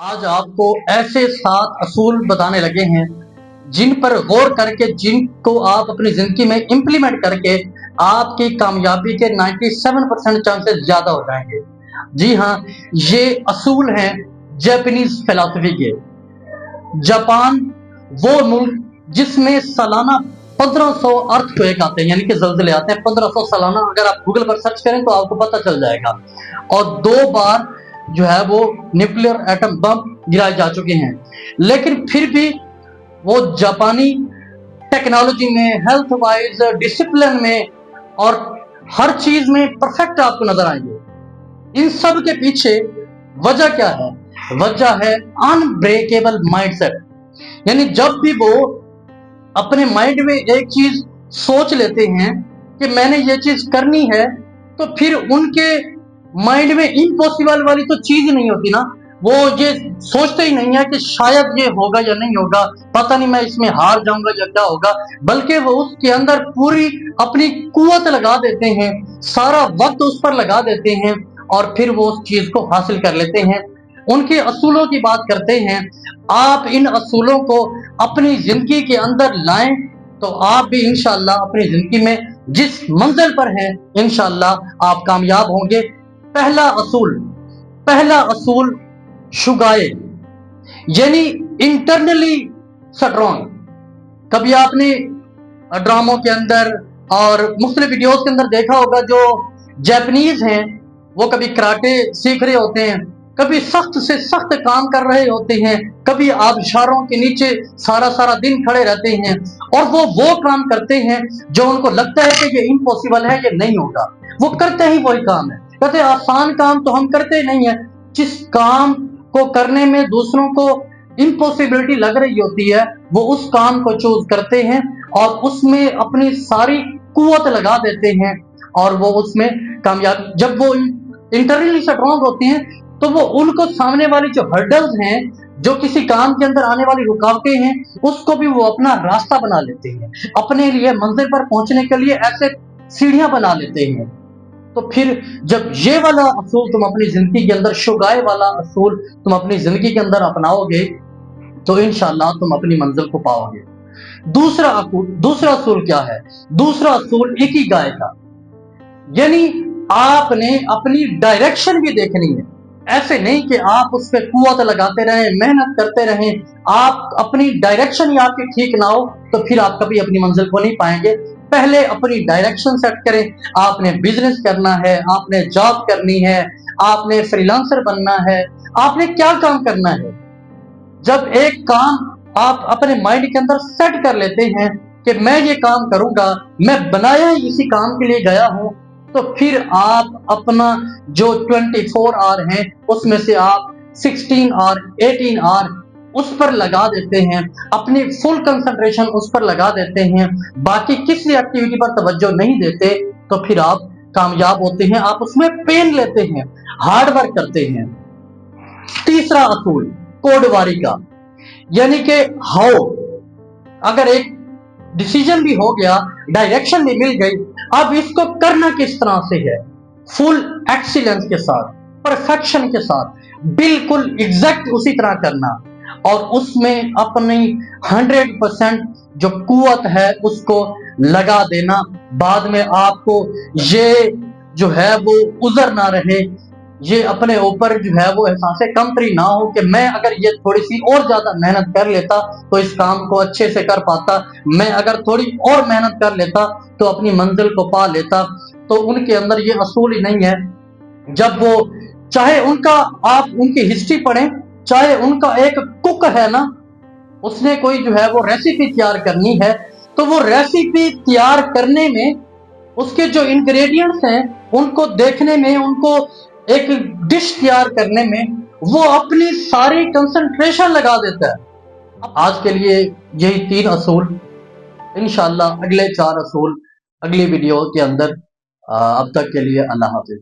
आज आपको ऐसे 7 असूल बताने लगे हैं जिन पर गौर करके जिनको आप अपनी जिंदगी में इंप्लीमेंट करके आपकी कामयाबी के 97% चांसेस ज्यादा हो जाएंगे। जी हाँ, ये असूल हैं जापानीज फिलॉसफी के। जापान वो मुल्क जिसमें सालाना 1500 अर्थक्वेक आते हैं, यानी कि जल्जले आते हैं 1500 सालाना। अगर आप गूगल पर सर्च करें तो आपको पता चल जाएगा। और 2 बार जो है वो न्यूक्लियर एटम बम गिराए जा चुके हैं, लेकिन फिर भी वो जापानी टेक्नोलॉजी में, हेल्थ वाइज, डिसिप्लिन में और हर चीज में परफेक्ट आपको नजर आएंगे। इन सब के पीछे वजह क्या है? वजह है अनब्रेकेबल माइंडसेट। यानी जब भी वो अपने माइंड में एक चीज सोच लेते हैं कि मैंने ये चीज करनी है, तो फिर उनके माइंड में इम्पॉसिबल वाली तो चीज नहीं होती ना। वो ये सोचते ही नहीं है कि शायद ये होगा या नहीं होगा, पता नहीं मैं इसमें हार जाऊंगा या क्या होगा, बल्कि वो उसके अंदर पूरी अपनी कुव्वत लगा देते हैं, सारा वक्त उस पर लगा देते हैं और फिर वो उस चीज को हासिल कर लेते हैं। उनके असूलों की बात करते हैं। आप इन असूलों को अपनी जिंदगी के अंदर लाएं तो आप भी इंशाल्लाह अपनी जिंदगी में जिस मंजिल पर हैं इंशाल्लाह आप कामयाब होंगे। पहला असूल शुगाए, यानी इंटरनली स्ट्रॉन्ग। कभी आपने ड्रामों के अंदर और मुख्तलिफ वीडियोस के अंदर देखा होगा, जो जापानीज हैं वो कभी कराटे सीख रहे होते हैं, कभी सख्त से सख्त काम कर रहे होते हैं, कभी आबशारों के नीचे सारा दिन खड़े रहते हैं और वो काम करते हैं जो उनको लगता है कि ये इम्पॉसिबल है, ये नहीं होगा। वो करते ही वही काम है। कहते आसान काम तो हम करते नहीं है। जिस काम को करने में दूसरों को इम्पॉसिबिलिटी लग रही होती है, वो उस काम को चूज करते हैं और उसमें अपनी सारी कुव्वत लगा देते हैं और वो उसमें कामयाब। जब वो इंटरनली स्ट्रांग होते हैं तो वो उनको सामने वाली जो हर्डल्स हैं, जो किसी काम के अंदर आने वाली रुकावटें हैं, उसको भी वो अपना रास्ता बना लेते हैं। अपने लिए मंजिल पर पहुंचने के लिए ऐसे सीढ़ियां बना लेते हैं। तो फिर जब ये वाला असूल तुम अपनी जिंदगी के अंदर, शुगाए वाला असूल तुम अपनी जिंदगी के अंदर अपनाओगे तो इंशाल्लाह तुम अपनी मंजिल को पाओगे। दूसरा असूल क्या है? दूसरा असूल इकिगाई का, यानी आपने अपनी डायरेक्शन भी देखनी है। ऐसे नहीं कि आप उस पर कुव्वत लगाते रहें, मेहनत करते रहें, आप अपनी डायरेक्शन ही आपकी ठीक ना हो तो फिर आप कभी अपनी मंजिल को नहीं पाएंगे। पहले अपनी डायरेक्शन सेट करें। आपने बिजनेस करना है, आपने जॉब करनी है, आपने फ्रीलांसर बनना है, आपने क्या काम करना है। जब एक काम आप अपने माइंड के अंदर सेट कर लेते हैं कि मैं ये काम करूंगा, मैं बनाया ही इसी काम के लिए गया हूं, तो फिर आप अपना जो 24 आवर हैं उसमें से आप 16 आवर, 18 आवर उस पर लगा देते हैं, अपनी फुल कंसंट्रेशन उस पर लगा देते हैं, बाकी किसी एक्टिविटी पर तवज्जो नहीं देते, तो फिर आप कामयाब होते हैं। आप उसमें पेन लेते हैं, हार्ड वर्क करते हैं। तीसरा असूल कोडवारी का, यानी कि हाउ। अगर एक डिसीजन भी हो गया, डायरेक्शन भी मिल गई, अब इसको करना किस तरह से है? फुल एक्सीलेंस के साथ, परफेक्शन के साथ, बिल्कुल एग्जैक्ट उसी तरह करना और उसमें अपनी 100% जो कुव्वत है उसको लगा देना। बाद में आपको ये जो है वो उजर ना रहे, ये अपने ऊपर जो है वो एहसास कमतरी ना हो कि मैं अगर ये थोड़ी सी और ज्यादा मेहनत कर लेता तो इस काम को अच्छे से कर पाता, मैं अगर थोड़ी और मेहनत कर लेता तो अपनी मंजिल को पा लेता। तो उनके अंदर ये असूल ही नहीं है। जब वो चाहे उनका, आप उनकी हिस्ट्री पढ़ें, चाहे उनका एक कुक है ना, उसने कोई जो है वो रेसिपी तैयार करनी है, तो वो रेसिपी तैयार करने में उसके जो इंग्रेडिएंट्स हैं उनको देखने में, उनको एक डिश तैयार करने में वो अपनी सारी कंसंट्रेशन लगा देता है। आज के लिए यही 3 असूल, इंशाल्लाह अगले 4 असूल अगली वीडियो के अंदर। अब तक के लिए अल्लाह हाफिज।